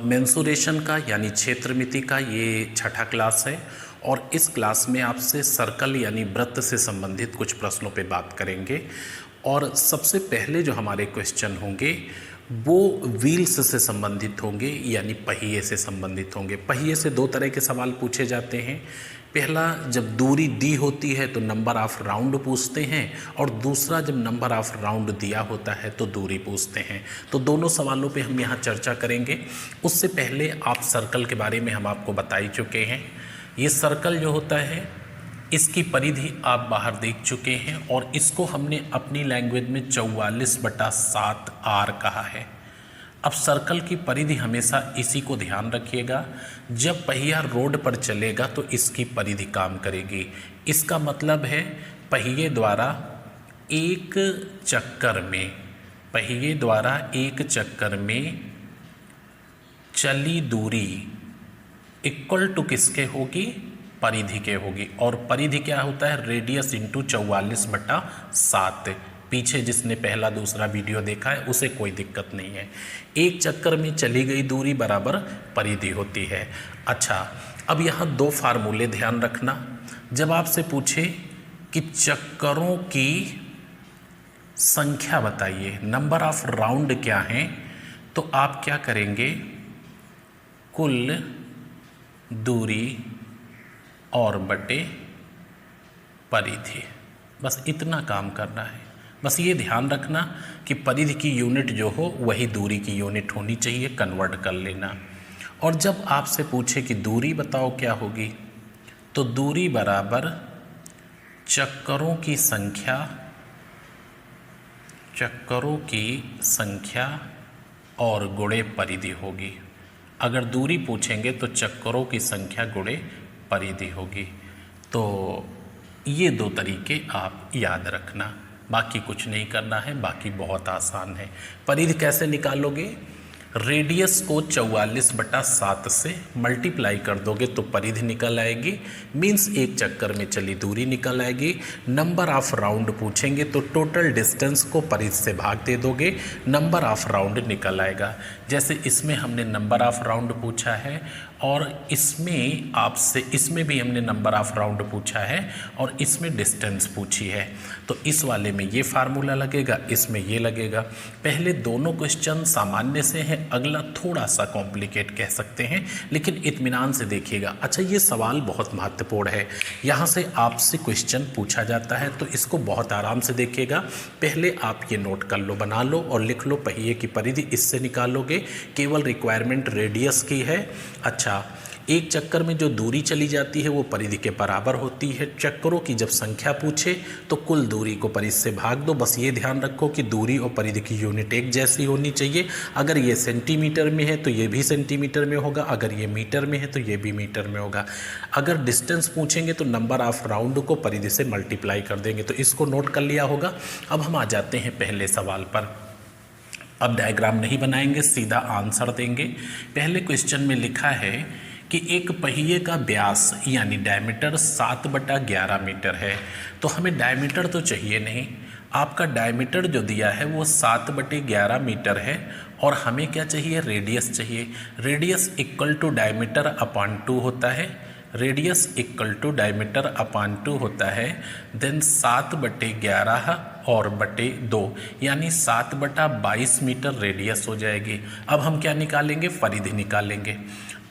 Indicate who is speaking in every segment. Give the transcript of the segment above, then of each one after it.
Speaker 1: Mensuration का यानी क्षेत्रमिति का ये छठा क्लास है और इस क्लास में आपसे सर्कल यानी वृत्त से संबंधित कुछ प्रश्नों पे बात करेंगे। और सबसे पहले जो हमारे क्वेश्चन होंगे वो व्हील्स से संबंधित होंगे यानी पहिए से संबंधित होंगे। पहिए से दो तरह के सवाल पूछे जाते हैं। पहला, जब दूरी दी होती है तो नंबर ऑफ राउंड पूछते हैं, और दूसरा जब नंबर ऑफ राउंड दिया होता है तो दूरी पूछते हैं। तो दोनों सवालों पे हम यहाँ चर्चा करेंगे। उससे पहले आप सर्कल के बारे में हम आपको बता ही चुके हैं। ये सर्कल जो होता है इसकी परिधि आप बाहर देख चुके हैं और इसको हमने अपनी लैंग्वेज में 44/7 आर कहा है। अब सर्कल की परिधि हमेशा इसी को ध्यान रखिएगा, जब पहिया रोड पर चलेगा तो इसकी परिधि काम करेगी। इसका मतलब है पहिए द्वारा एक चक्कर में चली दूरी इक्वल टू किसके होगी? परिधि के होगी। और परिधि क्या होता है? Radius into 44/7। पीछे जिसने पहला दूसरा वीडियो देखा है उसे कोई दिक्कत नहीं है। एक चक्कर में चली गई दूरी बराबर परिधि होती है। अच्छा, अब यहाँ दो फार्मूले ध्यान रखना। जब आपसे पूछे कि चक्करों की संख्या बताइए, नंबर ऑफ राउंड क्या है, तो आप क्या करेंगे? कुल दूरी और बटे परिधि, बस इतना काम करना है। बस ये ध्यान रखना कि परिधि की यूनिट जो हो वही दूरी की यूनिट होनी चाहिए, कन्वर्ट कर लेना। और जब आपसे पूछे कि दूरी बताओ क्या होगी, तो दूरी बराबर चक्करों की संख्या और गुणे परिधि होगी। अगर दूरी पूछेंगे तो चक्करों की संख्या गुणे परिधि होगी। तो ये दो तरीके आप याद रखना, बाकी कुछ नहीं करना है, बाकी बहुत आसान है। परिधि कैसे निकालोगे? रेडियस को 44/7 से मल्टीप्लाई कर दोगे तो परिधि निकल आएगी। मीन्स एक चक्कर में चली दूरी निकल आएगी। नंबर ऑफ राउंड पूछेंगे तो टोटल डिस्टेंस को परिधि से भाग दे दोगे, नंबर ऑफ राउंड निकल आएगा। जैसे इसमें हमने नंबर ऑफ राउंड पूछा है और इसमें भी हमने नंबर ऑफ राउंड पूछा है और इसमें डिस्टेंस पूछी है। तो इस वाले में ये फार्मूला लगेगा, इसमें ये लगेगा। पहले दोनों क्वेश्चन सामान्य से हैं, अगला थोड़ा सा कॉम्प्लिकेट कह सकते हैं, लेकिन इत्मीनान से देखिएगा। अच्छा, ये सवाल बहुत महत्वपूर्ण है, यहाँ से आपसे क्वेश्चन पूछा जाता है तो इसको बहुत आराम से देखिएगा। पहले आप ये नोट कर लो, बना लो और लिख लो। पहिए की परिधि इससे निकालोगे, केवल रिक्वायरमेंट रेडियस की है। अच्छा, एक चक्कर में जो दूरी चली जाती है वो परिधि के बराबर होती है। चक्करों की जब संख्या पूछे तो कुल दूरी को परिधि से भाग दो। बस ये ध्यान रखो कि दूरी और परिधि की यूनिट एक जैसी होनी चाहिए। अगर ये सेंटीमीटर में है तो ये भी सेंटीमीटर में होगा, अगर ये मीटर में है तो ये भी मीटर में होगा। अगर डिस्टेंस पूछेंगे तो नंबर ऑफ राउंड को परिधि से मल्टीप्लाई कर देंगे। तो इसको नोट कर लिया होगा। अब हम आ जाते हैं पहले सवाल पर। अब डायग्राम नहीं बनाएंगे, सीधा आंसर देंगे। पहले क्वेश्चन में लिखा है कि एक पहिए का व्यास यानी डायमीटर 7/11 मीटर है। तो हमें डायमीटर तो चाहिए नहीं, आपका डायमीटर जो दिया है वो 7/11 मीटर है और हमें क्या चाहिए? रेडियस चाहिए। Radius equal to diameter upon 2 होता है। Radius equal to diameter upon 2 होता है। देन 7/11 और बटे 2 यानी 7/22 मीटर रेडियस हो जाएगी। अब हम क्या निकालेंगे? परिधि निकालेंगे।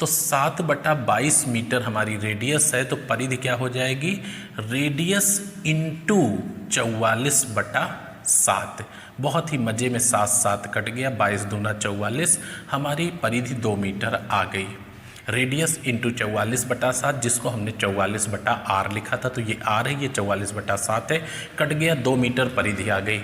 Speaker 1: तो 7/22 मीटर हमारी रेडियस है, तो परिधि क्या हो जाएगी? Radius into 44/7। बहुत ही मज़े में 7 कट गया, 22 दूना 44, हमारी परिधि 2 मीटर आ गई। रेडियस इंटू 44/7, जिसको हमने 44/r लिखा था, तो ये r है, ये 44/7 है, कट गया, 2 मीटर परिधि आ गई।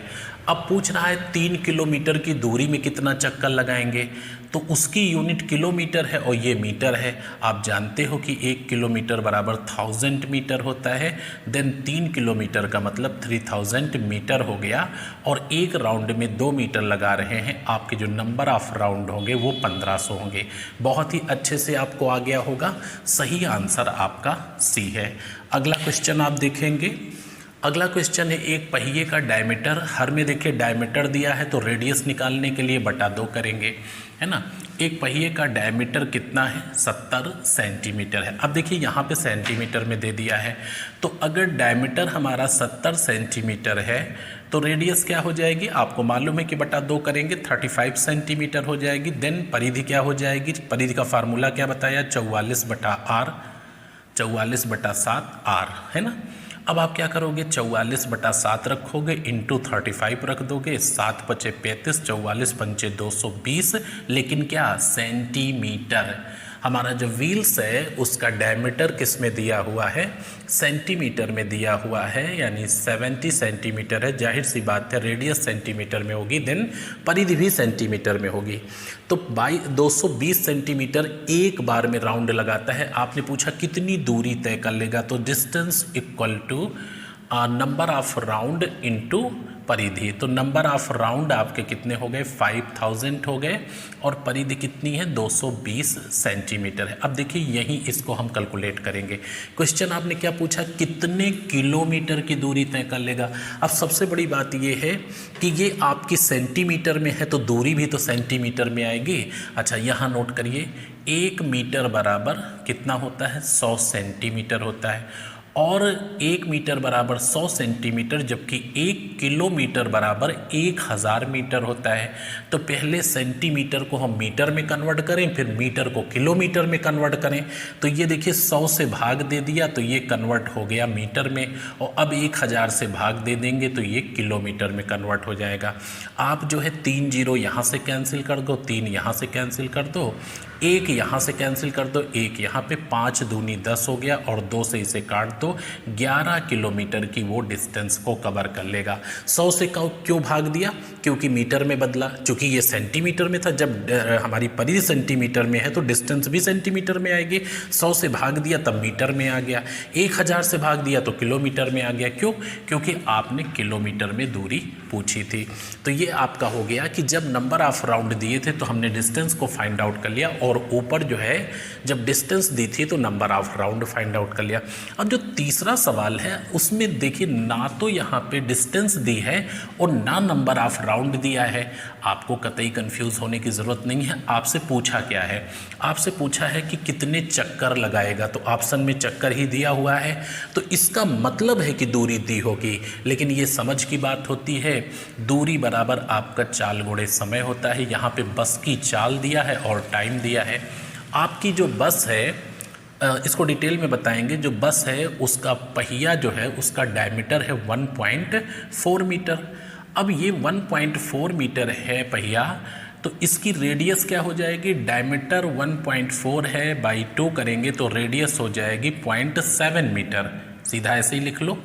Speaker 1: अब पूछ रहा है 3 किलोमीटर की दूरी में कितना चक्कर लगाएंगे, तो उसकी यूनिट किलोमीटर है और ये मीटर है। आप जानते हो कि 1 किलोमीटर बराबर 1000 मीटर होता है। देन 3 किलोमीटर का मतलब 3000 मीटर हो गया और एक राउंड में 2 मीटर लगा रहे हैं। आपके जो नंबर ऑफ राउंड होंगे वो 1500 होंगे। बहुत ही अच्छे से आपको आ गया होगा। सही आंसर आपका सी है। अगला क्वेश्चन आप देखेंगे। अगला क्वेश्चन है एक पहिए का डायमीटर। हर में देखिए डायमीटर दिया है तो रेडियस निकालने के लिए बटा 2 करेंगे, है ना। एक पहिए का डायमीटर कितना है, 70 सेंटीमीटर है। अब देखिए यहाँ पे सेंटीमीटर में दे दिया है, तो अगर डायमीटर हमारा 70 सेंटीमीटर है तो रेडियस क्या हो जाएगी, आपको मालूम है कि बटा 2 करेंगे 35 सेंटीमीटर हो जाएगी। देन परिधि क्या हो जाएगी, परिधि का फार्मूला क्या बताया, 44/r, 44/7 r है ना। अब आप क्या करोगे, 44/7 रखोगे, इंटू 35 रख दोगे, 7 पचे 35, 44 पंचे 220, लेकिन क्या सेंटीमीटर। हमारा जो व्हील्स है उसका डायमीटर किस में दिया हुआ है, सेंटीमीटर में दिया हुआ है, यानी 70 सेंटीमीटर है। जाहिर सी बात है रेडियस सेंटीमीटर में होगी, देन परिधि भी सेंटीमीटर में होगी। तो 220 सेंटीमीटर एक बार में राउंड लगाता है। आपने पूछा कितनी दूरी तय कर लेगा, तो distance equal to number of round into परिधि। तो नंबर ऑफ राउंड आपके कितने हो गए, 5000 हो गए, और परिधि कितनी है, 220 सेंटीमीटर है। अब देखिए यही इसको हम कैलकुलेट करेंगे। क्वेश्चन आपने क्या पूछा, कितने किलोमीटर की दूरी तय कर लेगा। अब सबसे बड़ी बात ये है कि ये आपकी सेंटीमीटर में है तो दूरी भी तो सेंटीमीटर में आएगी। अच्छा यहाँ नोट करिए, 1 मीटर बराबर कितना होता है, 100 सेंटीमीटर होता है, और 1 मीटर बराबर 100 सेंटीमीटर, जबकि 1 किलोमीटर बराबर 1000 मीटर होता है। तो पहले सेंटीमीटर को हम मीटर में कन्वर्ट करें, फिर मीटर को किलोमीटर में कन्वर्ट करें। तो ये देखिए 100 से भाग दे दिया तो ये कन्वर्ट हो गया मीटर में, और अब 1000 से भाग दे देंगे तो ये किलोमीटर में कन्वर्ट हो जाएगा। आप जो है 3 जीरो यहाँ से कैंसिल कर दो, 3 यहाँ से कैंसिल कर दो, 1 यहाँ से कैंसिल कर दो, 1 यहाँ पे, 5 दूनी 10 हो गया, और 2 से इसे काट दो, 11 किलोमीटर की वो डिस्टेंस को कवर कर लेगा। 100 से क्यों भाग दिया, क्योंकि मीटर में बदला, चूंकि ये सेंटीमीटर में था, जब हमारी परिधि सेंटीमीटर में है तो डिस्टेंस भी सेंटीमीटर में आएगी। 100 से भाग दिया तब मीटर में आ गया, 1000 से भाग दिया तो किलोमीटर में आ गया। क्यों, क्योंकि आपने किलोमीटर में दूरी पूछी थी। तो ये आपका हो गया कि जब नंबर ऑफ राउंड दिए थे तो हमने डिस्टेंस को फाइंड आउट कर लिया, और ऊपर जो है जब डिस्टेंस दी थी तो number of round find out कर लिया। अब जो तीसरा सवाल है उसमें देखिए ना तो यहाँ पे डिस्टेंस दी है और ना नंबर ऑफ राउंड दिया है। आपको कतई कंफ्यूज होने की ज़रूरत नहीं है। आपसे पूछा क्या है, आपसे पूछा है कि कितने चक्कर लगाएगा, तो ऑप्शन में चक्कर ही दिया हुआ है, तो इसका मतलब है कि दूरी दी होगी। लेकिन ये समझ की बात होती है, दूरी बराबर आपका चाल गुणे समय होता है। यहाँ पे बस की चाल दिया है और टाइम दिया है। आपकी जो बस है, इसको डिटेल में बताएंगे, जो बस है उसका पहिया जो है उसका डायमीटर है 1.4 मीटर। अब ये 1.4 मीटर है पहिया, तो इसकी रेडियस क्या हो जाएगी, डायमीटर 1.4 है, बाई 2 करेंगे तो रेडियस हो जाएगी 0.7 मीटर। सीधा ऐसे ही लिख लो।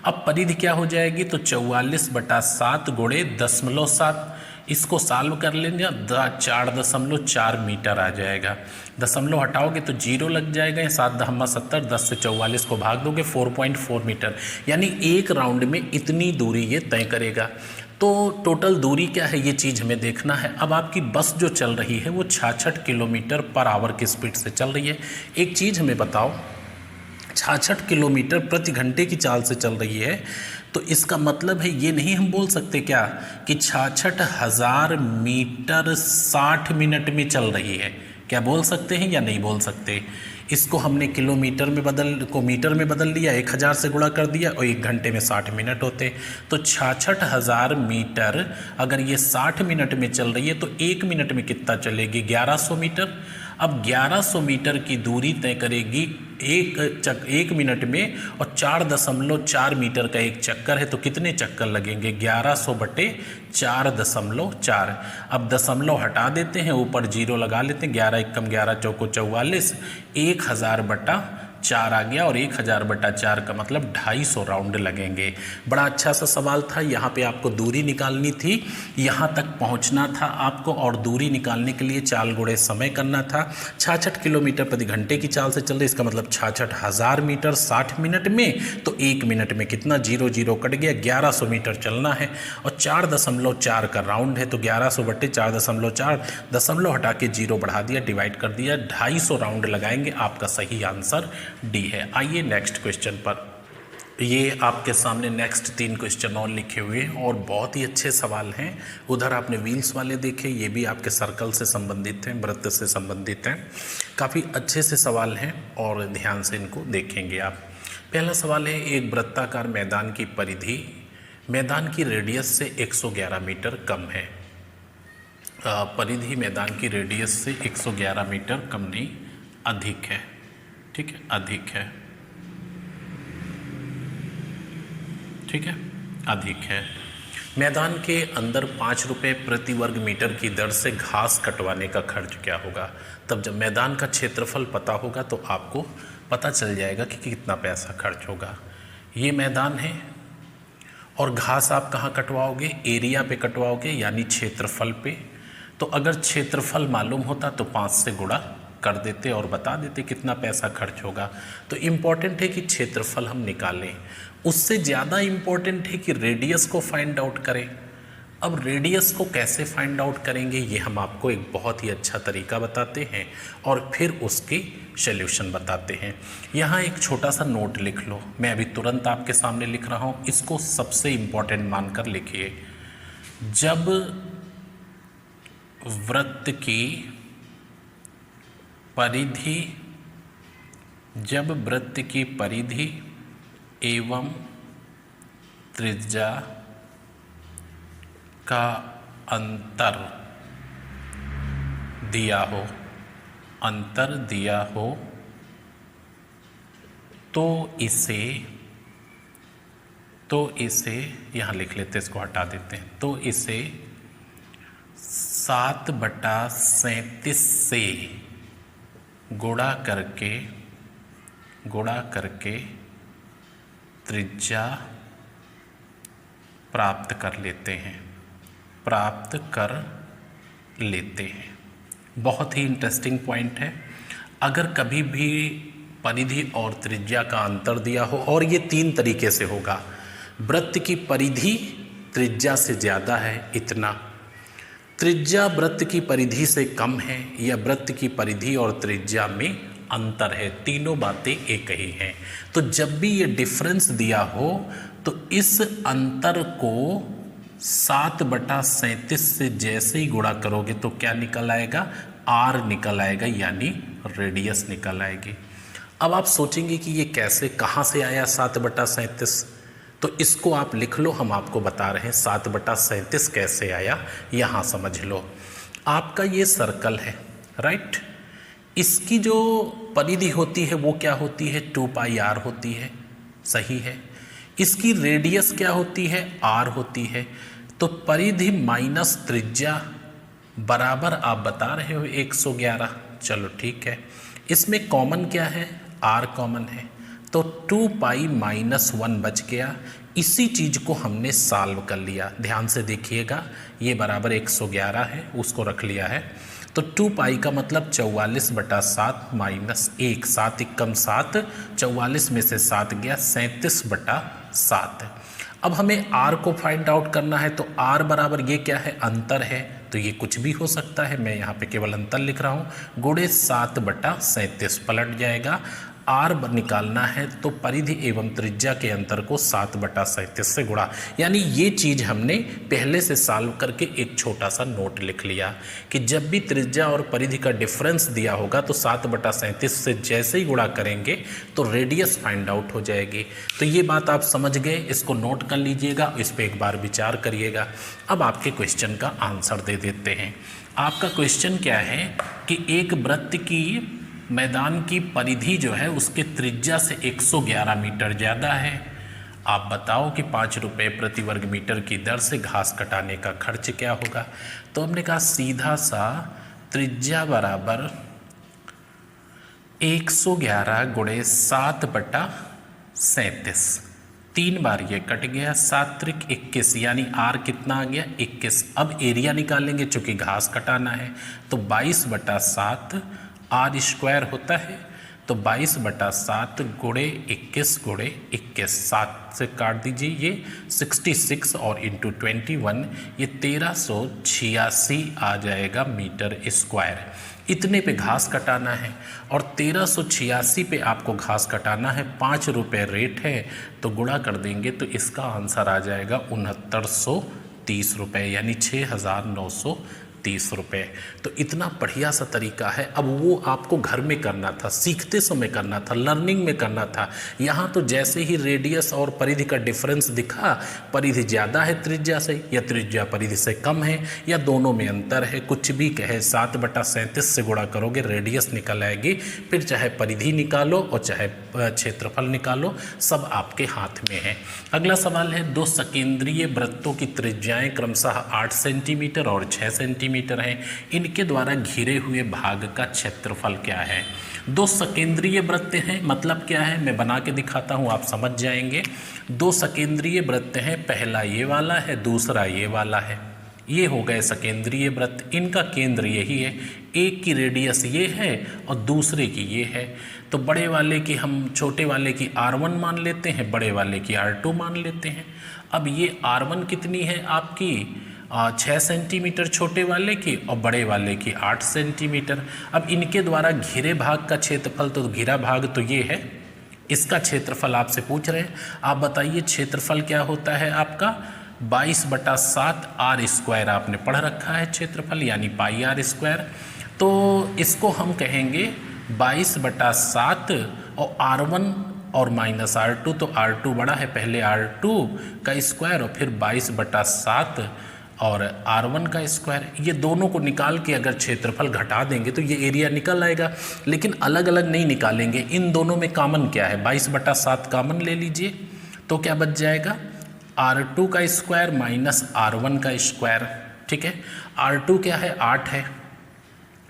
Speaker 1: अब परिधि क्या हो जाएगी, तो 44/7 गुणे 0.7, इसको सॉल्व कर लेंगे, 4.4 मीटर आ जाएगा। दशमलव हटाओगे तो 0 लग जाएगा, 7 × 70, 10 से 44 को भाग दोगे 4.4 मीटर, यानी एक राउंड में इतनी दूरी ये तय करेगा। तो टोटल दूरी क्या है ये चीज़ हमें देखना है। अब आपकी बस जो चल रही है वो 66 किलोमीटर पर आवर की स्पीड से चल रही है। एक चीज़ हमें बताओ, 66 किलोमीटर प्रति घंटे की चाल से चल रही है, तो इसका मतलब है ये नहीं हम बोल सकते क्या कि 66,000 मीटर 60 मिनट में चल रही है। क्या बोल सकते हैं या नहीं बोल सकते। इसको हमने किलोमीटर में मीटर में बदल लिया, 1000 से गुणा कर दिया, और 1 घंटे में 60 मिनट होते। तो 66,000 मीटर अगर ये 60 मिनट में चल रही है तो 1 मिनट में कितना चलेगी, 1100 मीटर। अब 1100 मीटर की दूरी तय करेगी एक मिनट में, और 4.4 मीटर का एक चक्कर है, तो कितने चक्कर लगेंगे, 1100/4.4। अब दशमलव हटा देते हैं, ऊपर 0 लगा लेते हैं, 11 एकम 11 चौको 44, 1000/4 आ गया, और 1000/4 का मतलब 250 राउंड लगेंगे। बड़ा अच्छा सा सवाल था। यहाँ पे आपको दूरी निकालनी थी, यहाँ तक पहुँचना था आपको, और दूरी निकालने के लिए चाल गुणे समय करना था। 66 किलोमीटर प्रति घंटे की चाल से चल रही, इसका मतलब 66,000 मीटर 60 मिनट में, तो 1 मिनट में कितना, 0 कट गया, 1100 मीटर चलना है, और 4.4 का राउंड है, तो 1100/4.4, दशमलव हटा के 0 बढ़ा दिया, डिवाइड कर दिया, 250 राउंड लगाएंगे। आपका सही आंसर डी है। आइए नेक्स्ट क्वेश्चन पर। ये आपके सामने नेक्स्ट 3 क्वेश्चन और लिखे हुए हैं और बहुत ही अच्छे सवाल हैं। उधर आपने व्हील्स वाले देखे, ये भी आपके सर्कल से संबंधित हैं, वृत्त से संबंधित हैं। काफ़ी अच्छे से सवाल हैं और ध्यान से इनको देखेंगे आप। पहला सवाल है, एक वृत्ताकार मैदान की परिधि मैदान की रेडियस से 111 मीटर कम है। परिधि मैदान की रेडियस से 111 मीटर कम नहीं, अधिक है। ठीक है, अधिक है। ठीक है, अधिक है। मैदान के अंदर 5 रुपये प्रति वर्ग मीटर की दर से घास कटवाने का खर्च क्या होगा। तब जब मैदान का क्षेत्रफल पता होगा तो आपको पता चल जाएगा कि कितना पैसा खर्च होगा। ये मैदान है और घास आप कहाँ कटवाओगे, एरिया पे कटवाओगे यानी क्षेत्रफल पे। तो अगर क्षेत्रफल मालूम होता तो 5 से गुणा कर देते और बता देते कितना पैसा खर्च होगा। तो इम्पॉर्टेंट है कि क्षेत्रफल हम निकालें, उससे ज़्यादा इम्पॉर्टेंट है कि रेडियस को फाइंड आउट करें। अब रेडियस को कैसे फाइंड आउट करेंगे ये हम आपको एक बहुत ही अच्छा तरीका बताते हैं और फिर उसकी सॉल्यूशन बताते हैं। यहाँ एक छोटा सा नोट लिख लो, मैं अभी तुरंत आपके सामने लिख रहा हूँ, इसको सबसे इम्पॉर्टेंट मानकर लिखिए। जब वृत्त की परिधि एवं त्रिज्या का अंतर दिया हो तो इसे यहाँ लिख लेते, इसको हटा देते हैं। तो इसे 7/37 से गुणा करके त्रिज्या प्राप्त कर लेते हैं। बहुत ही इंटरेस्टिंग पॉइंट है। अगर कभी भी परिधि और त्रिज्या का अंतर दिया हो, और ये 3 तरीके से होगा। वृत्त की परिधि त्रिज्या से ज़्यादा है इतना, त्रिज्या वृत्त की परिधि से कम है, या वृत्त की परिधि और त्रिज्या में अंतर है। तीनों बातें एक ही हैं। तो जब भी ये डिफरेंस दिया हो तो इस अंतर को 7/37 से जैसे ही गुणा करोगे तो क्या निकल आएगा, r निकल आएगा, यानी रेडियस निकल आएगी। अब आप सोचेंगे कि ये कैसे, कहाँ से आया 7/37, तो इसको आप लिख लो, हम आपको बता रहे हैं 7/37 कैसे आया। यहाँ समझ लो, आपका ये सर्कल है, राइट। इसकी जो परिधि होती है वो क्या होती है, 2πr होती है, सही है। इसकी रेडियस क्या होती है, r होती है। तो परिधि माइनस त्रिज्या बराबर आप बता रहे हो 111। चलो ठीक है, इसमें कॉमन क्या है, r कॉमन है, तो 2π - 1 बच गया। इसी चीज़ को हमने सॉल्व कर लिया, ध्यान से देखिएगा। ये बराबर 111 है, उसको रख लिया है। तो 2π का मतलब 44/7 - 1, 7 एकम 7, 44 में से 7 गया, 37/7। अब हमें r को फाइंड आउट करना है, तो r बराबर ये क्या है, अंतर है, तो ये कुछ भी हो सकता है, मैं यहाँ पे केवल अंतर लिख रहा हूँ, गुणे 7/37 पलट जाएगा। r निकालना है तो परिधि एवं त्रिज्या के अंतर को 7/37 से गुणा, यानी ये चीज़ हमने पहले से सॉल्व करके एक छोटा सा नोट लिख लिया कि जब भी त्रिज्या और परिधि का डिफरेंस दिया होगा तो 7/37 से जैसे ही गुणा करेंगे तो रेडियस फाइंड आउट हो जाएगी। तो ये बात आप समझ गए, इसको नोट कर लीजिएगा, इस पर एक बार विचार करिएगा। अब आपके क्वेश्चन का आंसर दे देते हैं। आपका क्वेश्चन क्या है कि एक वृत्त की मैदान की परिधि जो है उसके त्रिज्या से 111 मीटर ज़्यादा है। आप बताओ कि 5 रुपये प्रति वर्ग मीटर की दर से घास कटाने का खर्च क्या होगा। तो हमने कहा सीधा सा त्रिज्या बराबर 111 गुणे 7/37, 3 बार ये कट गया, 7×3 21, यानी r कितना आ गया, 21। अब एरिया निकालेंगे, चूँकि घास कटाना है, तो 22/7 r² होता है, तो 22/7 गुणे 21 गुणे 21, 7 से काट दीजिए, ये 66 और इंटू 21, ये 1386 आ जाएगा मीटर स्क्वायर। इतने पे घास कटाना है और 1386 पे आपको घास कटाना है, 5 रुपये रेट है, तो गुणा कर देंगे तो इसका आंसर आ जाएगा 6930 रुपये, यानी 6930 रुपये। तो इतना बढ़िया सा तरीका है। अब वो आपको घर में करना था, सीखते समय करना था, लर्निंग में करना था। यहाँ तो जैसे ही रेडियस और परिधि का डिफरेंस दिखा, परिधि ज़्यादा है त्रिज्या से या त्रिज्या परिधि से कम है या दोनों में अंतर है, कुछ भी कहे 7/37 से गुणा करोगे रेडियस निकल आएगी। फिर चाहे परिधि निकालो और चाहे क्षेत्रफल निकालो, सब आपके हाथ में है। अगला सवाल है, 2 सकेंद्रीय वृत्तों की त्रिज्याएं क्रमशः 8 सेंटीमीटर और 6 सेंटीमीटर हैं। इनके द्वारा घिरे हुए भाग का क्षेत्रफल क्या है? 2 सकेंद्रीय वृत्त हैं, मतलब क्या है मैं बना के दिखाता हूँ, आप समझ जाएंगे। 2 सकेंद्रीय वृत्त हैं, पहला ये वाला है, दूसरा ये वाला है। ये हो गए सकेंद्रीय वृत्त, इनका केंद्र यही है। एक की रेडियस ये है और दूसरे की ये है। तो बड़े वाले की हम छोटे वाले की R1 मान लेते हैं, बड़े वाले की R2 मान लेते हैं। अब ये R1 कितनी है आपकी 6 सेंटीमीटर छोटे वाले की और बड़े वाले की 8 सेंटीमीटर। अब इनके द्वारा घिरे भाग का क्षेत्रफल, तो घिरा भाग तो ये है, इसका क्षेत्रफल आपसे पूछ रहे हैं। आप बताइए क्षेत्रफल क्या होता है आपका? 22/7 R² आपने पढ़ रखा है क्षेत्रफल, यानी पाई R²। तो इसको हम कहेंगे 22/7 और R1 और माइनस R2, तो R2 बड़ा है, पहले R2 का स्क्वायर और फिर 22/7 और R1 का स्क्वायर। ये दोनों को निकाल के अगर क्षेत्रफल घटा देंगे तो ये एरिया निकल आएगा, लेकिन अलग अलग नहीं निकालेंगे। इन दोनों में कॉमन क्या है? 22/7 कॉमन ले लीजिए, तो क्या बच जाएगा? R2 का स्क्वायर माइनस R1 का स्क्वायर। ठीक है, R2 क्या है? 8 है,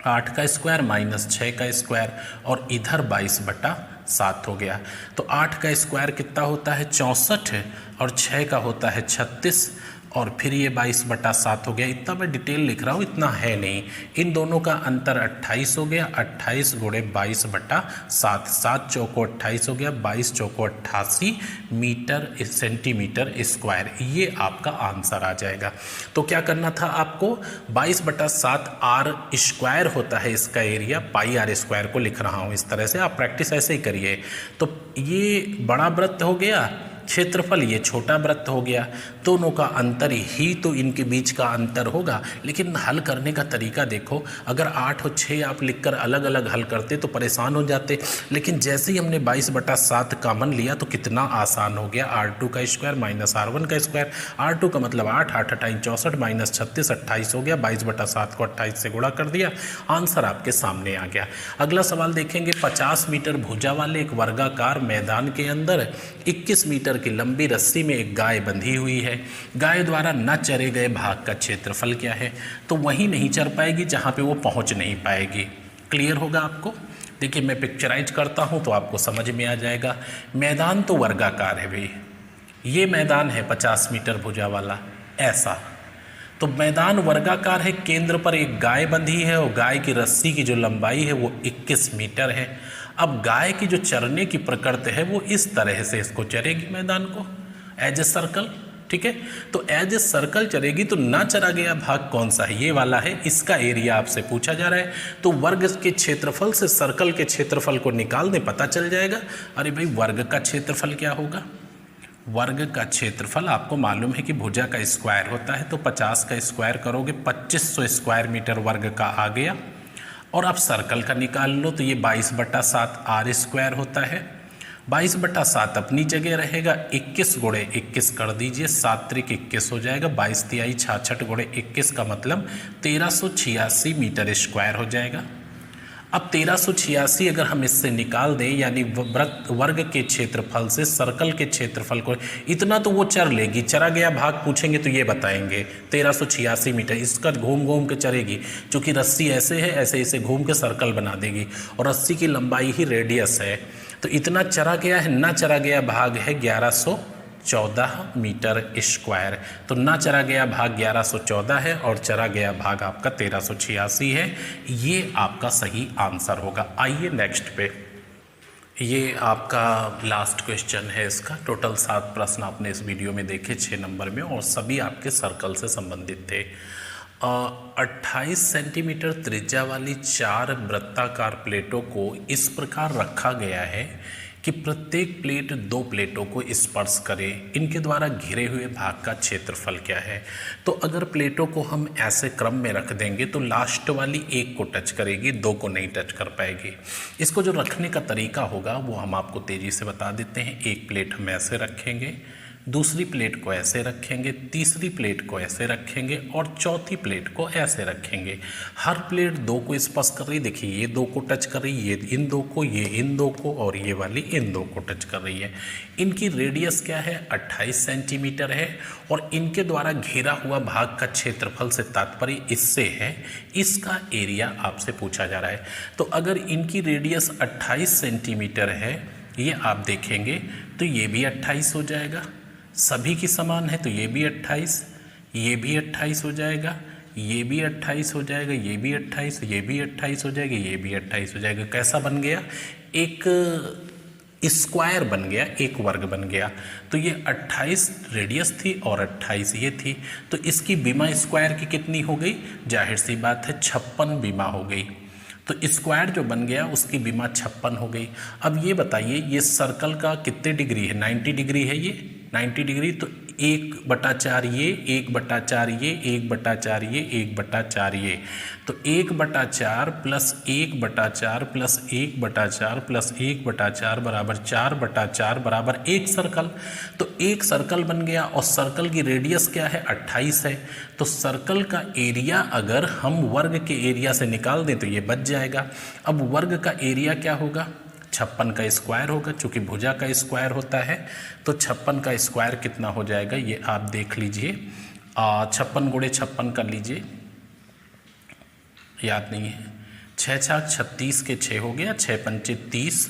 Speaker 1: 8 का स्क्वायर माइनस 6 का स्क्वायर, और इधर 22/7 हो गया। तो 8 का स्क्वायर कितना होता है? 64, और 6 का होता है 36, और फिर ये 22/7 हो गया। इतना मैं डिटेल लिख रहा हूँ, इतना है नहीं। इन दोनों का अंतर 28 हो गया, 28 गुणे 22/7, 7 चौको 28 हो गया, 22 चौको 88 मीटर सेंटीमीटर स्क्वायर। ये आपका आंसर आ जाएगा। तो क्या करना था आपको? 22/7 R² होता है इसका एरिया, पाई R² को लिख रहा हूँ इस तरह से, आप प्रैक्टिस ऐसे ही करिए। तो ये बड़ा वृत्त हो गया, क्षेत्रफल ये छोटा वृत्त हो गया। दोनों का अंतर ही तो इनके बीच का अंतर होगा। लेकिन हल करने का तरीका देखो, अगर 8 और 6 आप लिखकर अलग अलग हल करते तो परेशान हो जाते, लेकिन जैसे ही हमने 22/7 कॉमन लिया तो कितना आसान हो गया। R2 का स्क्वायर माइनस R1 का स्क्वायर, R2 का मतलब 8, 8 28 64 माइनस 36 28 हो गया। 22/7 को 28 से गुणा कर दिया, आंसर आपके सामने आ गया। अगला सवाल देखेंगे, 50 मीटर भुजा वाले एक वर्गाकार मैदान के अंदर 21 मीटर की लंबी रस्सी में एक गाय बंधी हुई है। गाय द्वारा न चरे गए भाग का क्षेत्रफल क्या है? तो वहीं नहीं चर पाएगी जहां पे वो पहुंच नहीं पाएगी। क्लियर होगा आपको? देखिए मैं पिक्चराइज करता हूं तो आपको समझ में आ जाएगा। मैदान तो वर्गाकार है भाई, ये मैदान है 50 मीटर भुजा वाला, ऐसा। तो मैदान वर्गाकार है, केंद्र पर एक गाय बंधी है और गाय की रस्सी की जो लंबाई है वो 21 मीटर है। अब गाय की जो चरने की प्रकृति है वो इस तरह से इसको चरेगी मैदान को, एज ए सर्कल। ठीक है, तो एज ए सर्कल चरेगी। तो ना चरा गया भाग कौन सा है? ये वाला है, इसका एरिया आपसे पूछा जा रहा है। तो वर्ग के क्षेत्रफल से सर्कल के क्षेत्रफल को निकाल दें, पता चल जाएगा। अरे भाई वर्ग का क्षेत्रफल क्या होगा? वर्ग का क्षेत्रफल आपको मालूम है कि भुजा का स्क्वायर होता है, तो 50 का स्क्वायर करोगे 2500 स्क्वायर मीटर वर्ग का आ गया। और आप सर्कल का निकाल लो तो ये 22/7 R² होता है। 22/7 अपनी जगह रहेगा, 21 गुणे 21 कर दीजिए, 7 त्रिक 21 हो जाएगा, 22 तिहाई 66 गुणे 21 का मतलब 1386 मीटर स्क्वायर हो जाएगा। अब 1386 अगर हम इससे निकाल दें, यानी वर्ग के क्षेत्रफल से सर्कल के क्षेत्रफल को, इतना तो वो चर लेगी। चरा गया भाग पूछेंगे तो ये बताएंगे 1386 मीटर, इसका घूम घूम के चरेगी। चूँकि रस्सी ऐसे है, ऐसे इसे घूम के सर्कल बना देगी, और रस्सी की लंबाई ही रेडियस है। तो इतना चरा गया है, ना चरा गया भाग है 1114 मीटर स्क्वायर। तो ना चरा गया भाग 1114 है और चरा गया भाग आपका 1386 है। ये आपका सही आंसर होगा। आइए नेक्स्ट पे। ये आपका लास्ट क्वेश्चन है। इसका टोटल 7 प्रश्न आपने इस वीडियो में देखे 6 नंबर में, और सभी आपके सर्कल से संबंधित थे। 28 सेंटीमीटर त्रिज्या वाली 4 वृत्ताकार प्लेटों को इस प्रकार रखा गया है कि प्रत्येक प्लेट 2 प्लेटों को स्पर्श करे। इनके द्वारा घिरे हुए भाग का क्षेत्रफल क्या है? तो अगर प्लेटों को हम ऐसे क्रम में रख देंगे तो लास्ट वाली एक को टच करेगी, 2 को नहीं टच कर पाएगी। इसको जो रखने का तरीका होगा वो हम आपको तेज़ी से बता देते हैं। एक प्लेट हम ऐसे रखेंगे, दूसरी प्लेट को ऐसे रखेंगे, तीसरी प्लेट को ऐसे रखेंगे और चौथी प्लेट को ऐसे रखेंगे। हर प्लेट 2 को स्पर्श कर रही, देखिए ये 2 को टच कर रही, ये इन 2 को, ये इन 2 को, और ये वाली इन 2 को टच कर रही है। इनकी रेडियस क्या है? 28 सेंटीमीटर है, और इनके द्वारा घेरा हुआ भाग का क्षेत्रफल से तात्पर्य इससे है, इसका एरिया आपसे पूछा जा रहा है। तो अगर इनकी रेडियस 28 सेंटीमीटर है, ये आप देखेंगे तो ये भी 28 हो जाएगा, सभी की समान है, तो ये भी 28, ये भी 28 हो जाएगा, ये भी 28 हो जाएगा, ये भी 28, ये भी 28 हो जाएगा, ये भी 28 हो जाएगा। कैसा बन गया? एक स्क्वायर बन गया, एक वर्ग बन गया। तो ये 28 रेडियस थी और 28 ये थी, तो इसकी बीमा स्क्वायर की कितनी हो गई? जाहिर सी बात है 56 बीमा हो गई। तो स्क्वायर जो बन गया उसकी बीमा 56 हो गई। अब ये बताइए, ये सर्कल का कितने डिग्री है? 90 डिग्री है ये, 90 डिग्री। तो 1/4 ये, 1/4 ये, 1/4 ये, 1/4 ये, तो 1/4 प्लस 1/4 प्लस 1/4 प्लस 1/4 बराबर 4/4 बराबर एक सर्कल। तो एक सर्कल बन गया, और सर्कल की रेडियस क्या है? 28 है। तो सर्कल का एरिया अगर हम वर्ग के एरिया से निकाल दें तो ये बच जाएगा। अब वर्ग का एरिया क्या होगा? 56 का स्क्वायर होगा, चूँकि भुजा का स्क्वायर होता है। तो 56 का स्क्वायर कितना हो जाएगा ये आप देख लीजिए। 56 गुणे 56 कर लीजिए, याद नहीं है। 6 छाक 36 के 6 हो गया, 6 पंचे 30,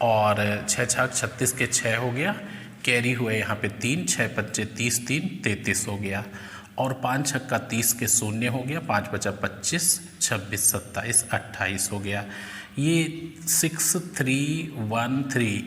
Speaker 1: और 6 छाक 36 के 6 हो गया, कैरी हुए यहाँ पे 3, 6 पंचे 30, 3 33 हो गया, और 5 छक्का 30 के 0 हो गया, 5 बचा 25, 26 27 28 हो गया। ये 6313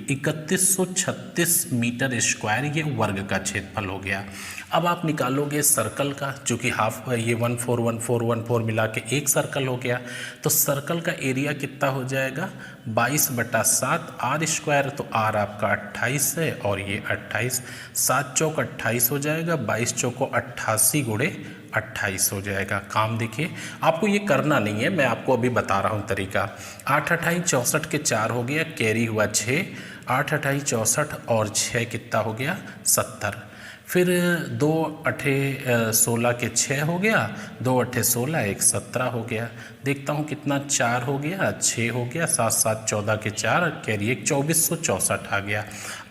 Speaker 1: 3136 मीटर स्क्वायर ये वर्ग का क्षेत्रफल हो गया। अब आप निकालोगे सर्कल का, चूँकि हाफ ये 141414 मिला के एक सर्कल हो गया, तो सर्कल का एरिया कितना हो जाएगा? 22/7 आर स्क्वायर। तो आर आपका 28 है और ये 28, 7 चौक 28 हो जाएगा, 22 चौको 88 गुणे 28 हो जाएगा। काम देखिए, आपको ये करना नहीं है, मैं आपको अभी बता रहा हूँ तरीका। 8 28 64 के 4 हो गया, कैरी हुआ 6, 8 28 64 और 6 कितना हो गया? 70। फिर 2 8 16 के 6 हो गया, 2 8 16 1 17 हो गया। देखता हूँ कितना, 4 हो गया, 6 हो गया, 7 7 14 के 4, कैरी 1 2464 आ गया।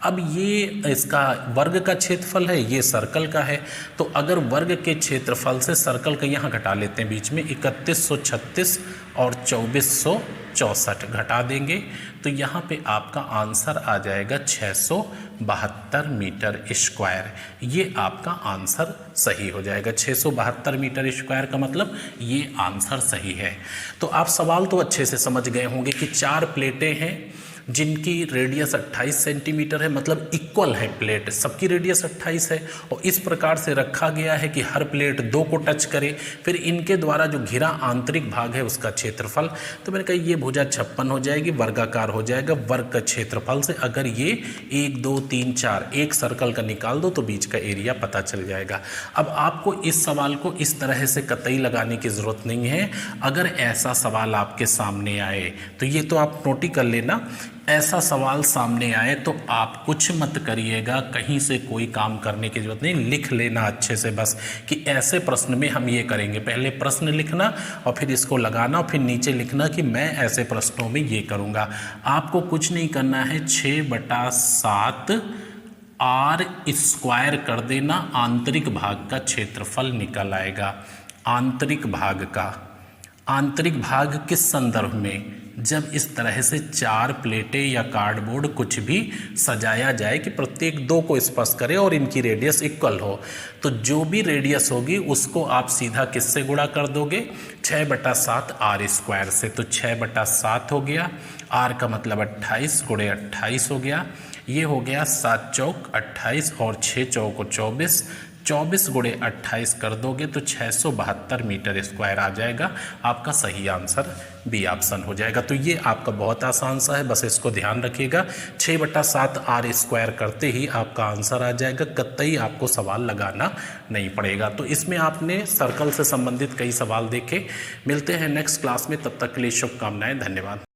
Speaker 1: अब ये इसका वर्ग का क्षेत्रफल है, ये सर्कल का है। तो अगर वर्ग के क्षेत्रफल से सर्कल का यहाँ घटा लेते हैं बीच में, 3136 और 2464 घटा देंगे, तो यहाँ पे आपका आंसर आ जाएगा 672 मीटर स्क्वायर। ये आपका आंसर सही हो जाएगा। 672 मीटर स्क्वायर का मतलब ये आंसर सही है। तो आप सवाल तो अच्छे से समझ गए होंगे कि 4 प्लेटें हैं जिनकी रेडियस 28 सेंटीमीटर है, मतलब इक्वल है प्लेट, सबकी रेडियस 28 है, और इस प्रकार से रखा गया है कि हर प्लेट 2 को टच करे। फिर इनके द्वारा जो घिरा आंतरिक भाग है उसका क्षेत्रफल, तो मैंने कहा ये भुजा 56 हो जाएगी, वर्गाकार हो जाएगा। वर्ग का क्षेत्रफल से अगर ये 1 2 3 4 एक सर्कल का निकाल दो तो बीच का एरिया पता चल जाएगा। अब आपको इस सवाल को इस तरह से कतई लगाने की ज़रूरत नहीं है। अगर ऐसा सवाल आपके सामने आए तो ये तो आप नोट ही कर लेना, ऐसा सवाल सामने आए तो आप कुछ मत करिएगा, कहीं से कोई काम करने की जरूरत नहीं, लिख लेना अच्छे से बस कि ऐसे प्रश्न में हम ये करेंगे। पहले प्रश्न लिखना और फिर इसको लगाना और फिर नीचे लिखना कि मैं ऐसे प्रश्नों में ये करूँगा। आपको कुछ नहीं करना है, 6/7 आर स्क्वायर कर देना, आंतरिक भाग का क्षेत्रफल निकल आएगा। आंतरिक भाग किस संदर्भ में? जब इस तरह से 4 प्लेटें या कार्डबोर्ड कुछ भी सजाया जाए कि प्रत्येक 2 को स्पर्श करे और इनकी रेडियस इक्वल हो, तो जो भी रेडियस होगी उसको आप सीधा किससे गुणा कर दोगे? 6/7 आर स्क्वायर से। तो 6/7 हो गया। आर का मतलब 28 गुणे 28 हो गया। ये हो गया 7 चौक 28 और 6 चौक 24, 24 गुणे 28 कर दोगे तो 672 मीटर स्क्वायर आ जाएगा। आपका सही आंसर बी ऑप्शन हो जाएगा। तो ये आपका बहुत आसान सा है, बस इसको ध्यान रखिएगा। 6/7 आर स्क्वायर करते ही आपका आंसर आ जाएगा, कतई आपको सवाल लगाना नहीं पड़ेगा। तो इसमें आपने सर्कल से संबंधित कई सवाल देखे। मिलते हैं नेक्स्ट क्लास में, तब तक के लिए शुभकामनाएं, धन्यवाद।